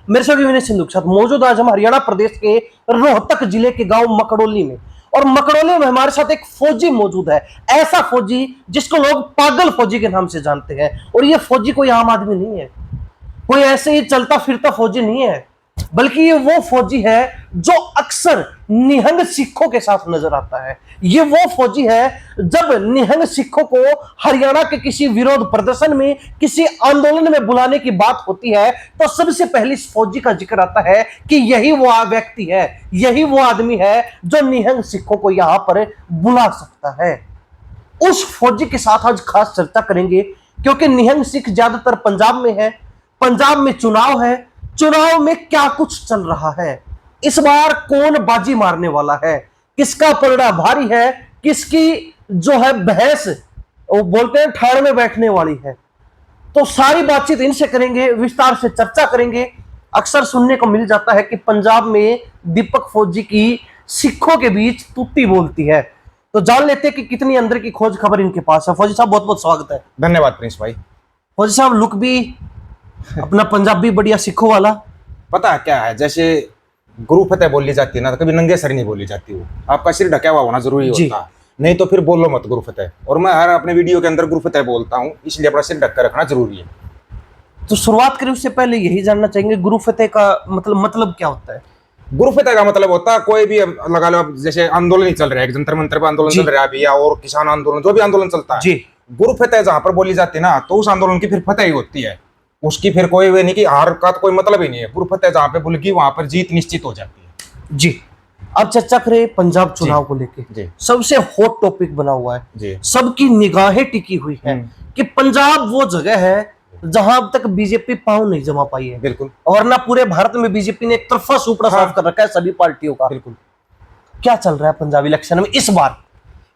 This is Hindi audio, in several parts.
मेरे से विनय सिंधु के साथ मौजूद आज हम हरियाणा प्रदेश के रोहतक जिले के गांव मकड़ोली में। और मकड़ोली में हमारे साथ एक फौजी मौजूद है, ऐसा फौजी जिसको लोग पागल फौजी के नाम से जानते हैं। और ये फौजी कोई आम आदमी नहीं है, कोई ऐसे ही चलता फिरता फौजी नहीं है, बल्कि ये वो फौजी है जो अक्सर निहंग सिखों के साथ नजर आता है। ये वो फौजी है जब निहंग सिखों को हरियाणा के किसी विरोध प्रदर्शन में, किसी आंदोलन में बुलाने की बात होती है, तो सबसे पहले इस फौजी का जिक्र आता है कि यही वो व्यक्ति है, यही वो आदमी है जो निहंग सिखों को यहां पर बुला सकता है। उस फौजी के साथ आज खास चर्चा करेंगे, क्योंकि निहंग सिख ज्यादातर पंजाब में है, पंजाब में चुनाव है, चुनाव में क्या कुछ चल रहा है, इस बार कौन बाजी मारने वाला है, किसका पलड़ा भारी है, किसकी जो है भैंस वो बोलते हैं ठाड़ में बैठने वाली है। तो सारी बातचीत इनसे करेंगे, विस्तार से चर्चा करेंगे। अक्सर सुनने को मिल जाता है कि पंजाब में दीपक फौजी की सिखों के बीच तूती बोलती है। तो जान लेते हैं कि कितनी अंदर की खोज खबर इनके पास है। फौजी साहब बहुत बहुत स्वागत है। धन्यवाद प्रिंस भाई। फौजी साहब लुक भी अपना पंजाबी बढ़िया सिखों वाला। पता है क्या है, जैसे गुरु फतेह बोली जाती है ना, तो कभी नंगे सर नहीं बोली जाती। वो आपका सिर ढका हुआ होना जरूरी होता है, नहीं तो फिर बोलो मत गुरु फतेह। और मैं हर अपने वीडियो के अंदर गुरु फतेह बोलता हूँ, इसलिए अपना सिर ढक कर रखना जरूरी है। तो शुरुआत करें उससे पहले यही जानना चाहेंगे, गुरु फतेह का मतलब क्या होता है? गुरु फतेह का मतलब होता है कोई भी लगा लो, जैसे आंदोलन ही चल रहा है, जंतर मंतर पर आंदोलन चल रहा है अभी, या और किसान आंदोलन, जो भी आंदोलन चलता है, गुरु फतेह जहां पर बोली जाती है ना, तो उस आंदोलन की फिर फतेह ही होती है। उसकी फिर कोई वे नहीं कि हार का तो कोई मतलब ही नहीं है। गुरु फतेह जहां पे बोलेगी वहां पर जीत निश्चित हो जाती है। जी, अब चर्चा करें पंजाब चुनाव को लेके। सबसे हॉट टॉपिक बना हुआ है, सबकी निगाहें टिकी हुई है कि पंजाब वो जगह है जहां अब तक बीजेपी पांव नहीं जमा पाई है। बिल्कुल। और ना पूरे भारत में बीजेपी ने एक तरफा सुपड़ा साफ कर रखा है सभी पार्टियों का। बिल्कुल। क्या चल रहा है पंजाब इलेक्शन में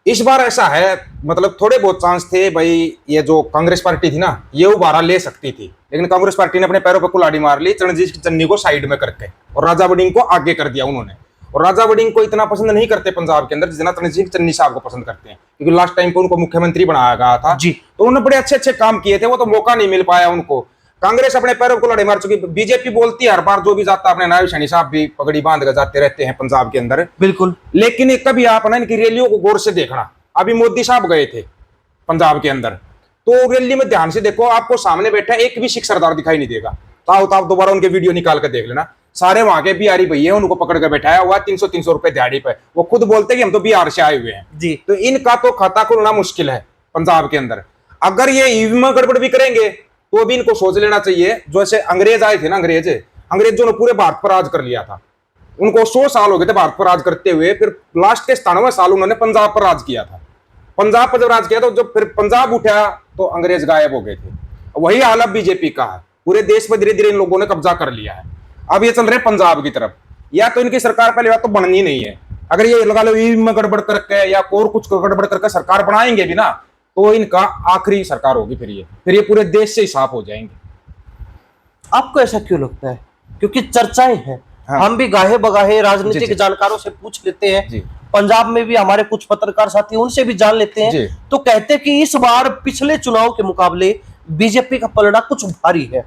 इस बार ऐसा है, मतलब थोड़े बहुत चांस थे भाई, ये जो कांग्रेस पार्टी थी ना, ये उबारा ले सकती थी, लेकिन कांग्रेस पार्टी ने अपने पैरों पर कुल्हाड़ी मार ली चरणजीत चन्नी को साइड में करके, और राजा वड़िंग को आगे कर दिया उन्होंने। और राजा वड़िंग को इतना पसंद नहीं करते पंजाब के अंदर जितना चरणजीत चन्नी साहब को पसंद करते हैं, क्योंकि लास्ट टाइम को उनको मुख्यमंत्री बनाया गया था जी, तो उन्होंने बड़े अच्छे अच्छे काम किए थे, वो तो मौका नहीं मिल पाया उनको। कांग्रेस अपने पैरों को लड़ाई मार चुकी। बीजेपी बोलती है हर बार जो भी जाता है, अपने नायब सैनी साहब भी पगड़ी बांध कर जाते रहते हैं पंजाब के अंदर। बिल्कुल। लेकिन कभी आप ना इनकी रैलियों को गौर से देखना, अभी मोदी साहब गए थे पंजाब के अंदर, तो रैली में ध्यान से देखो, आपको सामने बैठा एक भी सिख सरदार दिखाई नहीं देगा। आप दोबारा उनके वीडियो निकाल कर देख लेना, सारे वहां के बिहारी भैया उनको पकड़ कर बैठाया हुआ 300-300 रुपए दिहाड़ी पे। वो खुद बोलते कि हम तो बिहार से आए हुए हैं जी। तो इनका तो खाता खुलना मुश्किल है पंजाब के अंदर। अगर ये ईवीएम में गड़बड़ भी करेंगे तो भी इनको सोच लेना चाहिए, जैसे अंग्रेज आए थे ना, अंग्रेजों ने पूरे भारत पर राज कर लिया था, उनको 100 साल हो गए थे भारत पर राज करते हुए, फिर लास्ट के 97 साल उन्होंने पंजाब पर राज किया था। पंजाब पर जब राज किया तो जब फिर पंजाब उठा तो अंग्रेज गायब हो गए थे। वही हाल अब बीजेपी का है, पूरे देश पर धीरे धीरे इन लोगों ने कब्जा कर लिया है। अब ये चल रहे पंजाब की तरफ, या तो इनकी सरकार पहले बात तो बननी नहीं है। अगर ये लगा लो ईवीएम में गड़बड़ करके या और कुछ गड़बड़ करके सरकार बनाएंगे भी ना, तो इनका आखिरी सरकार होगी, फिर ये पूरे देश से ही साफ हो जाएंगे। आपको ऐसा क्यों लगता है? क्योंकि चर्चाएं हैं, हम भी गाहे बगाहे राजनीतिक जानकारों से पूछ लेते हैं, पंजाब में भी हमारे कुछ पत्रकार साथी उनसे भी जान लेते हैं, तो कहते हैं कि इस बार पिछले चुनाव के मुकाबले बीजेपी का पलड़ा कुछ भारी है।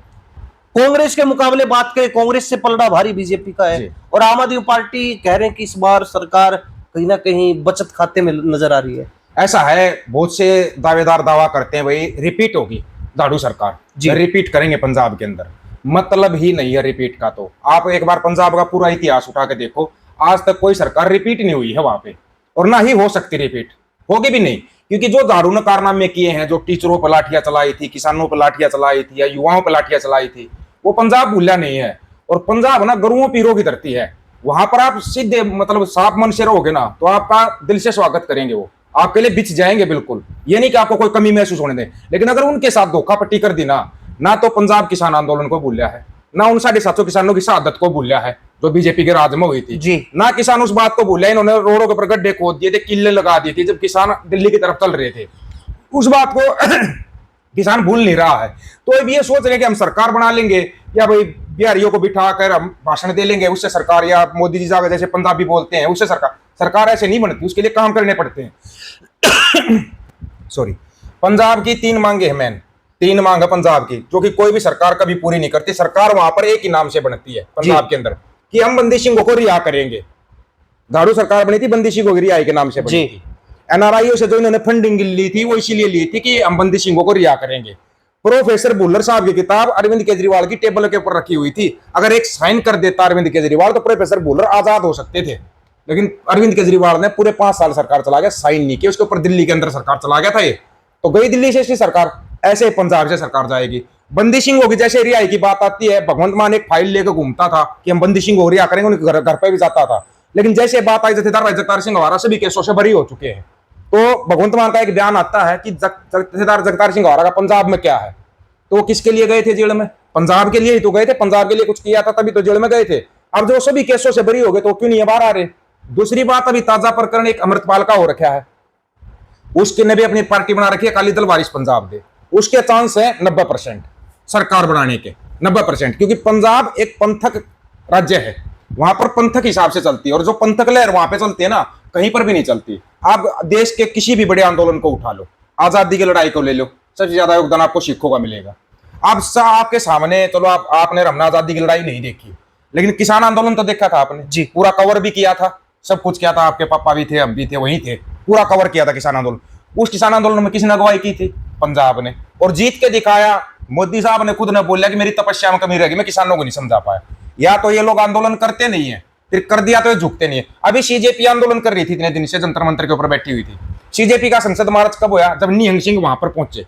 कांग्रेस के मुकाबले बात करें, कांग्रेस से पलड़ा भारी बीजेपी का है, और आम आदमी पार्टी कह रहे हैं कि इस बार सरकार कहीं ना कहीं बचत खाते में नजर आ रही है। ऐसा है, बहुत से दावेदार दावा करते हैं भाई रिपीट होगी झाड़ू सरकार, रिपीट करेंगे पंजाब के अंदर। मतलब ही नहीं है रिपीट का। तो आप एक बार पंजाब का पूरा इतिहास उठा के देखो, आज तक कोई सरकार रिपीट नहीं हुई है वहां पे, और ना ही हो सकती रिपीट, होगी भी नहीं। क्योंकि जो झाड़ू ने कारनामे किए हैं, जो टीचरों पर लाठियां चलाई थी, किसानों पर लाठियां चलाई थी, या युवाओं पर लाठियां चलाई थी, वो पंजाब भूला नहीं है। और पंजाब ना गुरुओं पीरों की धरती है, वहां पर आप सीधे मतलब साफ मन से रहोगे ना, तो आपका दिल से स्वागत करेंगे, वो आपके लिए बिछ जाएंगे बिल्कुल। ये नहीं कि आपको कोई कमी महसूस होने दें। लेकिन अगर उनके साथ धोखा पट्टी कर दी ना तो पंजाब किसान आंदोलन को भूलिया है, ना उन 750 किसानों की शहादत को भूलिया है जो बीजेपी के राज में हुई थी जी। ना किसान उस बात को भूलिया, इन्होंने रोडों के ऊपर गड्ढे खोद दिए थे, किले लगा दिए थे जब किसान दिल्ली की तरफ चल रहे थे। उस बात को किसान भूल नहीं रहा है। तो अब ये सोच रहे कि हम सरकार बना लेंगे, या भाई बिहारियों को बिठा कर हम भाषण दे लेंगे, उससे सरकार, या मोदी जी जाकर जैसे पंजाबी बोलते हैं उससे सरकार ऐसे नहीं बनती, उसके लिए काम करने पड़ते हैं। सॉरी। पंजाब की 3 मांगे हैं मैन। तीन मांग है पंजाब की, जो कि कोई भी सरकार कभी पूरी नहीं करती। सरकार वहां पर एक ही नाम से बनती है पंजाब के अंदर, कि हम बंदी सिंह को रिहा करेंगे। झाड़ू सरकार बनी थी बंदी सिंह को रिहाई के नाम से बनी थी। एनआरआईओ से जो इन्होंने फंडिंग ली थी वो इसीलिए ली थी कि हम बंदी सिंह को रिहा करेंगे। प्रोफेसर भुल्लर साहब की किताब अरविंद केजरीवाल की टेबल के ऊपर रखी हुई थी। अगर एक साइन कर देता अरविंद केजरीवाल तो प्रोफेसर भुल्लर आजाद हो सकते थे, लेकिन अरविंद केजरीवाल ने पूरे 5 साल सरकार चला गया, साइन नहीं किया। उसके ऊपर दिल्ली के अंदर सरकार चला गया था ये, तो गई दिल्ली से इसकी सरकार। ऐसे पंजाब से सरकार जाएगी। बंदी सिंह की जैसे रिहाई की बात आती है, भगवंत मान एक फाइल लेकर घूमता था कि हम बंदी सिंह को रिहा करेंगे, उनके घर पे भी जाता था। लेकिन जैसे बात आई जथेदार भाई जगतार सिंह हवारा सभी केसों से बरी हो चुके हैं, तो भगवंत मान का एक बयान आता है कि जथेदार जगतार सिंह हवारा का पंजाब में क्या है। तो किसके लिए गए थे जेल में? पंजाब के लिए ही तो गए थे। पंजाब के लिए कुछ किया था तभी तो जेल में गए थे। अब जो सभी केसों से बरी हो गए तो क्यों नहीं बाहर आ रहे? दूसरी बात, अभी ताजा प्रकरण एक अमृतपाल का हो रखा है, उसके ने भी अपनी पार्टी बना रखी है अकाली दल वारिस पंजाब दे। उसके चांस है 90% सरकार बनाने के, 90%, क्योंकि पंजाब एक पंथक राज्य है, वहां पर पंथक हिसाब से चलती है। और जो पंथक लहर वहां पे चलती है ना, कहीं पर भी नहीं चलती। आप देश के किसी भी बड़े आंदोलन को उठा लो, आजादी की लड़ाई को ले लो, सबसे ज्यादा योगदान आपको सिखों का मिलेगा। आप आपके सामने, चलो आपने रमना आजादी की लड़ाई नहीं देखी, लेकिन किसान आंदोलन तो देखा था आपने जी, पूरा कवर भी किया था, सब कुछ किया था। आपके पापा भी थे, हम भी थे, वहीं थे, पूरा कवर किया था किसान आंदोलन। उस किसान आंदोलन में किसने अगुवाई की थी? पंजाब ने, और जीत के दिखाया। मोदी साहब ने खुद ने बोला कि मेरी तपस्या में कमी रहेगी, मैं किसानों को नहीं समझा पाया। या तो ये लोग आंदोलन करते नहीं है, फिर कर दिया तो ये झुकते नहीं है। अभी सीजेपी आंदोलन कर रही थी, इतने दिन से जंतर मंतर के ऊपर बैठी हुई थी। सीजेपी का संसद मार्च कब हुआ? जब निहंग सिंह वहां पर पहुंचे,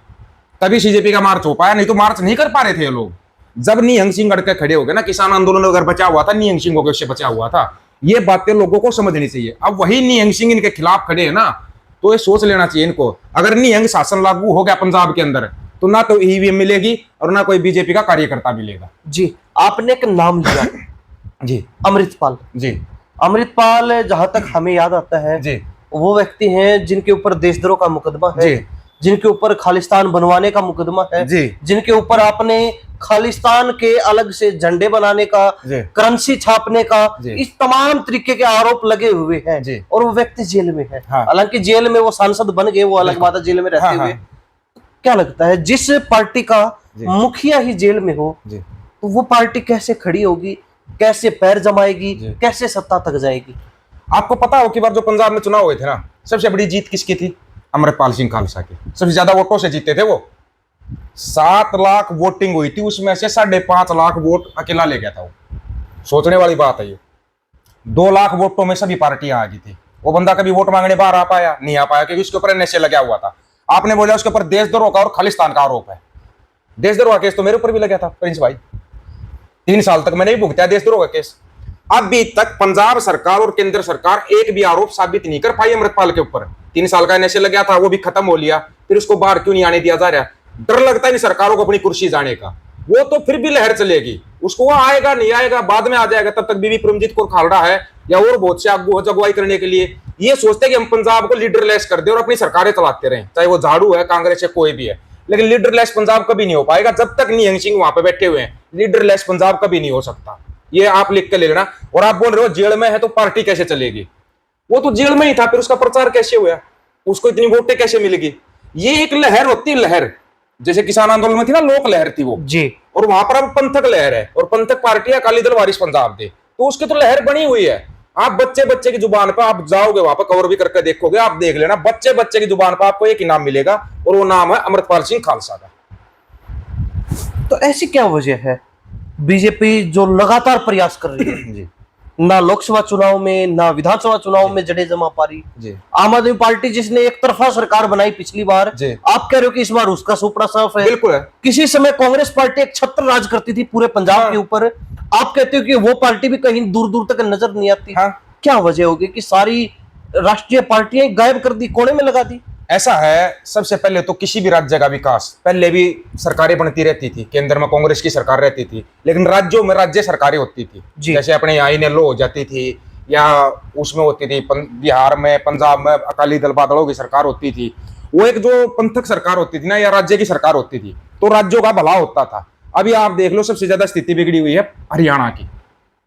तभी सीजेपी का मार्च हो पाया, नहीं तो मार्च नहीं कर पा रहे थे ये लोग। जब निहंग सिंह अड़के खड़े हो गए ना, किसान आंदोलन अगर बचा हुआ था, निहंग सिंह को बचा हुआ था। ये बातें लोगों को समझनी चाहिए। अब वही निहंग सिंह इनके खिलाफ खड़े है ना, तो ये सोच लेना चाहिए इनको, अगर निहंग शासन लागू हो गया पंजाब के अंदर, तो ना तो ईवीएम मिलेगी और ना कोई बीजेपी का कार्यकर्ता मिलेगा। जी, आपने एक नाम लिया जी, अमृतपाल जी। अमृतपाल जहां तक हमें याद आता है जी, वो व्यक्ति हैं जिनके ऊपर देशद्रोह का मुकदमा है, जिनके ऊपर खालिस्तान बनवाने का मुकदमा है, जिनके ऊपर आपने खालिस्तान के अलग से झंडे बनाने का, करेंसी छापने का, इस तमाम तरीके के आरोप लगे हुए हैं, और वो व्यक्ति जेल में है। हालांकि जेल में वो सांसद बन गए, वो अलग बात है, जेल में रहते हुए। क्या लगता है, जिस पार्टी का मुखिया ही जेल में हो, तो वो पार्टी कैसे खड़ी होगी, कैसे पैर जमाएगी, कैसे सत्ता तक जाएगी? आपको पता हो कि बार जो पंजाब में चुनाव हुए थे ना, सबसे बड़ी जीत किसकी थी? अमृतपाल सिंह खालसा की। सबसे ज्यादा वोटों से जीते थे वो। 7 लाख वोटिंग हुई थी, उसमें से 5.5 लाख वोट अकेला ले गया था वो। सोचने वाली बात है ये। 2 लाख वोटों में सभी पार्टियां आ गई थी। वो बंदा कभी वोट मांगने बाहर आ पाया? नहीं आ पाया, क्योंकि उसके ऊपर नशे लगा हुआ था। आपने बोला उसके ऊपर देशद्रोह का और खालिस्तान का आरोप है। देशद्रोह का केस तो मेरे ऊपर भी लगा था प्रिंस भाई, 3 साल तक मैंने भी भुगता देशद्रोह का केस। अभी तक पंजाब सरकार और केंद्र सरकार एक भी आरोप साबित नहीं कर पाई अमृतपाल के ऊपर। 3 साल का नशे लगा था, वो भी खत्म हो लिया, फिर उसको बाहर क्यों नहीं आने दिया जा रहा? डर लगता है नहीं सरकारों को अपनी कुर्सी जाने का। वो तो फिर भी लहर चलेगी, उसको वो आएगा नहीं आएगा बाद में आ जाएगा। तब तक बीबी परमजीत कौर खालड़ा है या और बहुत से अगुवाई करने के लिए ये सोचते हैं कि हम पंजाब को लीडरलेस कर दे और अपनी सरकारें चलाते रहें, चाहे वो झाड़ू है, कांग्रेस है, कोई भी है। लेकिन लीडरलेस पंजाब कभी नहीं हो पाएगा जब तक निहंग सिंह वहां पे बैठे हुए हैं। लीडरलेस पंजाब कभी नहीं हो सकता, ये आप लिख के ले लेना। और आप बोल रहे हो जेल में है तो पार्टी कैसे चलेगी? वो तो जेल में ही था, फिर उसका प्रचार कैसे हुआ? उसको इतनी वोटें कैसे मिलेगी? ये एक लहर होती है, लहर जैसे किसान आंदोलन में थी ना, लोक लहर थी वो जी, और वहां पर अब पंथक लहर है, और पंथक पार्टी है अकाली दल वारिस पंजाब दे, तो उसकी तो लहर बनी हुई है। आप बच्चे बच्चे की जुबान पर आप जाओगे, वहां पर कवर भी करके देखोगे, आप देख लेना, बच्चे बच्चे की जुबान पर आपको एक ही नाम मिलेगा, और वो नाम है अमृतपाल सिंह खालसा का। तो ऐसी क्या वजह है बीजेपी जो लगातार प्रयास कर रही है जी, ना लोकसभा चुनाव में ना विधानसभा चुनाव में जड़े जमा पा रही? आम आदमी पार्टी जिसने एक तरफा सरकार बनाई पिछली बार, आप कह रहे हो कि इस बार उसका सुपड़ा साफ है? बिल्कुल है। किसी समय कांग्रेस पार्टी एक छत्र राज करती थी पूरे पंजाब के ऊपर, आप कहते हो कि वो पार्टी भी कहीं दूर दूर तक नजर नहीं आती। क्या वजह होगी कि सारी राष्ट्रीय पार्टियां गायब कर दी, कोने में लगा दी? ऐसा है, सबसे पहले तो किसी भी राज्य का विकास, पहले भी सरकारें बनती रहती थी, केंद्र में कांग्रेस की सरकार रहती थी, लेकिन राज्यों में राज्य सरकारें होती थी। जैसे अपने यहाँ इनेलो हो जाती थी, या उसमें होती थी बिहार में, पंजाब में अकाली दल बादलों की सरकार होती थी। वो एक जो पंथक सरकार होती थी ना, या राज्य की सरकार होती थी, तो राज्यों का भला होता था। अभी आप देख लो, सबसे ज्यादा स्थिति बिगड़ी हुई है हरियाणा की।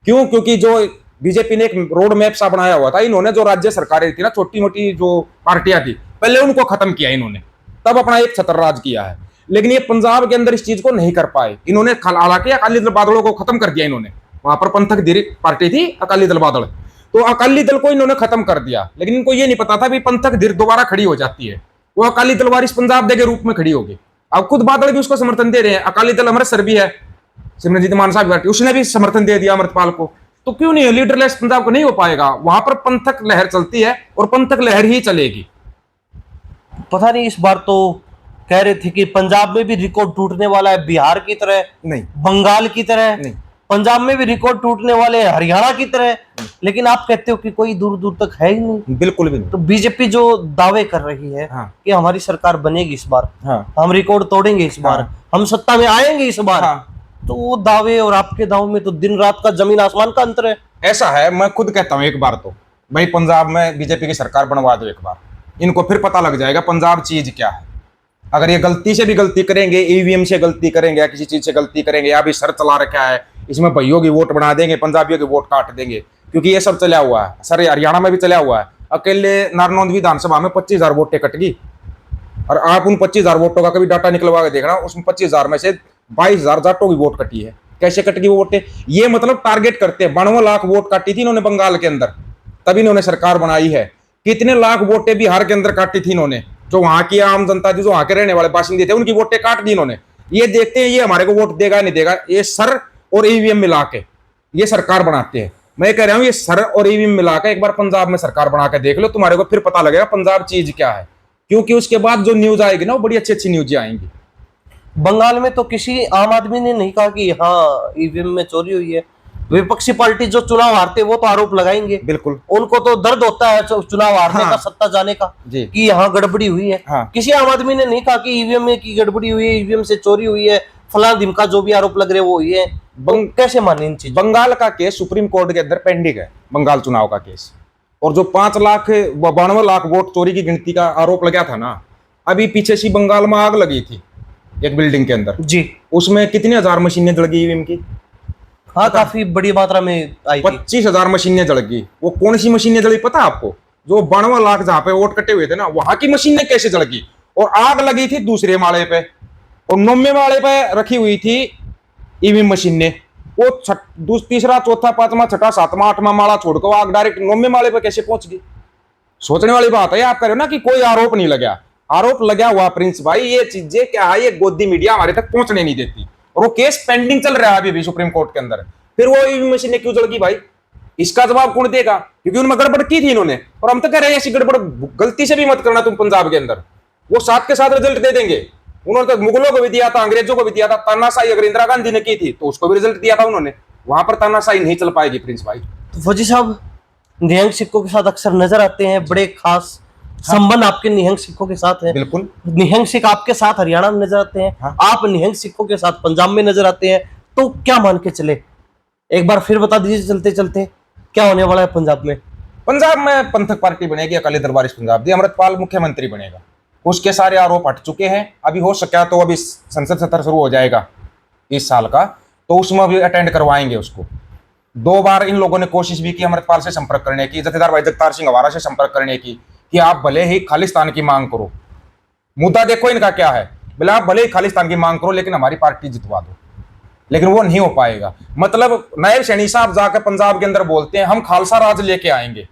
क्यों? क्योंकि जो बीजेपी ने एक रोड मैप सा बनाया हुआ था, इन्होंने जो राज्य सरकारें थी ना, छोटी मोटी जो पार्टियां थी, पहले उनको खत्म किया इन्होंने, तब अपना एक छत्र राज किया है। लेकिन ये पंजाब के अंदर इस चीज को नहीं कर पाए। इन्होंने हालांकि अकाली दल बादलों को खत्म कर दिया इन्होंने, वहां पर पंथक धीरे पार्टी थी अकाली दल बादल, तो अकाली दल को इन्होंने खत्म कर दिया। लेकिन इनको ये नहीं पता था भी पंथक धीरे दोबारा खड़ी हो जाती है, वो अकाली दल वारिस पंजाब दे के रूप में खड़ी होगी। अब खुद बादल भी उसको समर्थन दे रहे हैं। अकाली दल अमृतसर भी है, सिमरनजीत मान साहब पार्टी, उसने भी समर्थन दे दिया अमृतपाल को। तो क्यों नहीं, लीडरलेस पंजाब को नहीं हो पाएगा। वहां पर पंथक लहर चलती है और पंथक लहर ही चलेगी। पता नहीं, इस बार तो कह रहे थे कि पंजाब में भी रिकॉर्ड टूटने वाला है, बिहार की तरह नहीं, बंगाल की तरह नहीं, पंजाब में भी रिकॉर्ड टूटने वाले हैं, हरियाणा की तरह। लेकिन आप कहते हो कि कोई दूर दूर तक है ही नहीं। बिल्कुल भी नहीं। तो बीजेपी जो दावे कर रही है हाँ, कि हमारी सरकार बनेगी इस बार, हाँ, हम रिकॉर्ड तोड़ेंगे इस बार, हाँ, हम सत्ता में आएंगे इस बार, हाँ, तो वो दावे और आपके दावों में तो दिन रात का जमीन आसमान का अंतर है। ऐसा है। मैं खुद कहता हूं एक बार तो भाई पंजाब में बीजेपी की सरकार बनवा दो एक बार, इनको फिर पता लग जाएगा पंजाब चीज क्या है। अगर ये गलती से भी गलती करेंगे, ईवीएम से गलती करेंगे या किसी चीज से गलती करेंगे, या भी सर चला रखा है इसमें भैयों की वोट बना देंगे, पंजाबियों की वोट काट देंगे, क्योंकि ये सब चला हुआ है। सर हरियाणा में भी चला हुआ है। अकेले नारनौंद विधानसभा में 25,000 वोटें कट गई, और आप उन 25,000 वोटों का कभी डाटा निकलवा के देखना, उसमें 25,000 में से 22,000 जाटों की वोट कटी है। कैसे कट गई वो वोटें? ये मतलब टारगेट करते हैं। 92 लाख वोट काटी थी इन्होंने बंगाल के अंदर, तभी इन्होंने सरकार बनाई है। कितने लाख वोटें बिहार के अंदर काटी थी इन्होंने, जो वहां की आम जनता थी, जो वहां के रहने वाले बाशिंदे थे, उनकी वोटें काट दी इन्होंने। ये देखते हैं ये हमारे को वोट देगा नहीं देगा, ये सर और ईवीएम मिला के ये सरकार बनाते हैं। मैं कह रहा हूं ये सर और ईवीएम मिला के एक बार पंजाब में सरकार बना के देख लो, तुम्हारे को फिर पता लगेगा पंजाब चीज क्या है। क्योंकि उसके बाद जो न्यूज आएगी ना, वो बड़ी अच्छी अच्छी न्यूज आएंगी। बंगाल में तो किसी आम आदमी ने नहीं कहा कि हाँ ईवीएम में चोरी हुई है। विपक्षी पार्टी जो चुनाव हारते वो तो आरोप लगाएंगे, बिल्कुल, उनको तो दर्द होता है चुनाव हारने हाँ, का, सत्ता जाने का, जी, कि यहाँ गड़बड़ी हुई है। हाँ, किसी आम आदमी ने नहीं कहा कि ईवीएम में की गड़बड़ी हुई है, ईवीएम से चोरी हुई है, फलां ढिमका जो भी आरोप लग रहे वो हुई है। कैसे माने इन चीजों? बंगाल का केस सुप्रीम कोर्ट के अंदर पेंडिंग है, बंगाल चुनाव का केस। और जो 5,92 लाख वोट चोरी की गिनती का आरोप लगा था ना, अभी पीछे सी बंगाल में आग लगी थी एक बिल्डिंग के अंदर जी, उसमें कितनी हजार मशीनें जल गई ईवीएम की? हाँ, काफी बड़ी मात्रा में आई थी। 25,000 मशीनें जल गई। वो कौन सी मशीनें जली पता आपको? जो 92 लाख जहां पे वोट कटे हुए थे ना, वहां की मशीनें कैसे जल गई। और आग लगी थी दूसरे माले पे, और 9वें माले पे रखी हुई थी ईवीएम मशीनें। वो तीसरा, चौथा, पांचवा, छठा, सातवां, आठवां माला छोड़कर आग डायरेक्ट 9वें माले पे कैसे पहुंच गई? सोचने वाली बात है। आप कह रहे हो ना कि कोई आरोप नहीं लगा, आरोप लगा हुआ प्रिंस भाई। ये चीजें क्या है, ये गोदी मीडिया हमारे तक पहुंचने नहीं देती, और वो केस पेंडिंग चल रहा है अभी भी सुप्रीम कोर्ट के अंदर। फिर वो ईवीएम मशीनें क्यों जल गई भाई? इसका जवाब कौन देगा? क्योंकि उनमें गड़बड़ की थी इन्होंने। और हम तो कह रहे हैं ऐसी गड़बड़ गलती से भी मत करना तुम पंजाब के अंदर, वो साथ के साथ रिजल्ट दे देंगे। उन्होंने तो मुगलों को भी दिया था, अंग्रेजों को भी दिया था। तानाशाही अगर इंदिरा गांधी ने की थी तो उसको भी रिजल्ट दिया था उन्होंने। वहां पर तानाशाही नहीं चल पाएगी प्रिंस भाई। तो फौजी साहब निहंग सिक्कों के साथ अक्सर नजर आते हैं, बड़े खास संबंध आपके निहंग सिक्कों के साथ है। बिल्कुल, निहंग सिख आपके साथ हरियाणा में नजर आते हैं, हाँ। आप निहंग सिखों के साथ पंजाब में नजर आते हैं। तो क्या मान के चले, एक बार फिर बता दीजिए चलते चलते क्या होने वाला है पंजाब में? पंजाब में पंथक पार्टी बनेगी, अकाली दल वारिस पंजाब दी, अमृतपाल मुख्यमंत्री बनेगा। उसके सारे आरोप हट चुके हैं। अभी हो सका तो अभी संसद सत्र शुरू हो जाएगा इस साल का, तो उसमें भी अटेंड करवाएंगे उसको। 2 बार इन लोगों ने कोशिश भी की अमृतपाल से संपर्क करने की, जथेदार भाई जगतार सिंह हवारा से संपर्क करने की, कि आप भले ही खालिस्तान की मांग करो। मुद्दा देखो इनका क्या है, बोले आप भले ही खालिस्तान की मांग करो लेकिन हमारी पार्टी जितवा दो। लेकिन वो नहीं हो पाएगा। मतलब नायब सैनी साहब जाकर पंजाब के अंदर बोलते हैं हम खालसा राज लेके आएंगे।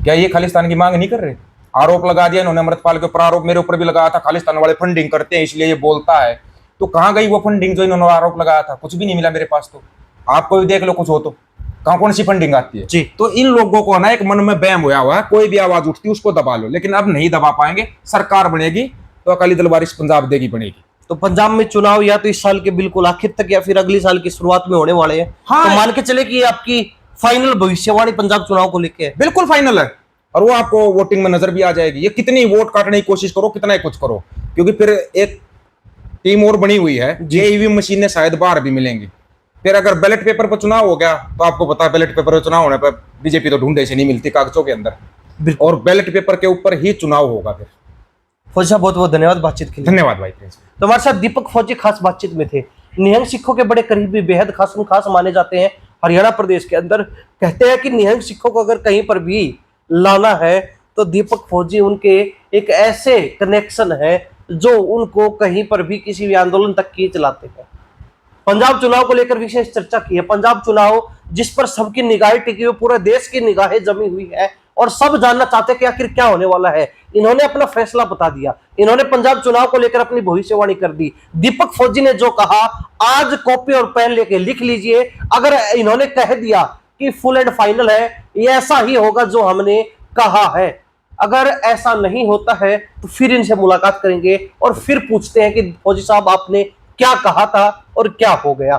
क्या ये खालिस्तान की मांग नहीं कर रहे? आरोप लगा दिया इन्होंने अमृतपाल के ऊपर, आरोप मेरे ऊपर भी लगाया था, खालिस्तान वाले फंडिंग करते हैं इसलिए ये बोलता है। तो कहां गई वो फंडिंग जो इन्होंने आरोप लगाया था? कुछ भी नहीं मिला मेरे पास। तो आपको भी देख लो कुछ हो तो, कौन सी फंडिंग आती है जी। तो इन लोगों को ना एक मन में बैम होया हुआ है, कोई भी आवाज उठती है उसको दबा लो। लेकिन अब नहीं दबा पाएंगे। सरकार बनेगी तो अकाली दल वारिस पंजाब देगी बनेगी। तो पंजाब में चुनाव या तो इस साल के बिल्कुल आखिर तक या फिर अगले साल की शुरुआत में होने वाले हैं। हाँ, तो मान के चले कि ये आपकी फाइनल भविष्यवाणी पंजाब चुनाव को लेके है। बिल्कुल फाइनल है। और वो आपको वोटिंग में नजर भी आ जाएगी। ये कितनी वोट काटने की कोशिश करो, कितना ही कुछ करो, क्योंकि फिर एक टीम और बनी हुई है। ये ईवीएम मशीनें शायद बाहर भी मिलेंगी। फिर अगर बैलेट पेपर पर चुनाव हो गया तो आपको पता है बैलेट पेपर पर चुनाव होने पर बीजेपी तो ढूंढे से नहीं मिलती कागजों के अंदर, और बैलेट पेपर के ऊपर ही चुनाव होगा। फिर फौजी साहब बहुत बहुत धन्यवाद बातचीत के लिए। धन्यवाद भाई। तो हमारे साथ दीपक फौजी खास बातचीत में थे। निहंग सिखों के बड़े करीबी, बेहद खास माने जाते हैं हरियाणा प्रदेश के अंदर। कहते हैं कि निहंग सिखों को अगर कहीं पर भी लाना है तो दीपक फौजी उनके एक ऐसे कनेक्शन है जो उनको कहीं पर भी किसी भी आंदोलन तक खींच लाते हैं। पंजाब चुनाव को लेकर विशेष चर्चा की है। पंजाब चुनाव जिस पर सबकी निगाहें टिकी हुई, पूरे देश की निगाहें जमी हुई है और सब जानना चाहते हैं कि आखिर क्या होने वाला है। इन्होंने अपना फैसला बता दिया। इन्होंने पंजाब चुनाव को लेकर अपनी भविष्यवाणी कर दी। दीपक फौजी ने जो कहा, आज कॉपी और पेन लेके लिख लीजिए। अगर इन्होंने कह दिया कि फुल एंड फाइनल है, ये ऐसा ही होगा जो हमने कहा है। अगर ऐसा नहीं होता है तो फिर इनसे मुलाकात करेंगे और फिर पूछते हैं कि फौजी साहब आपने क्या कहा था और क्या हो गया।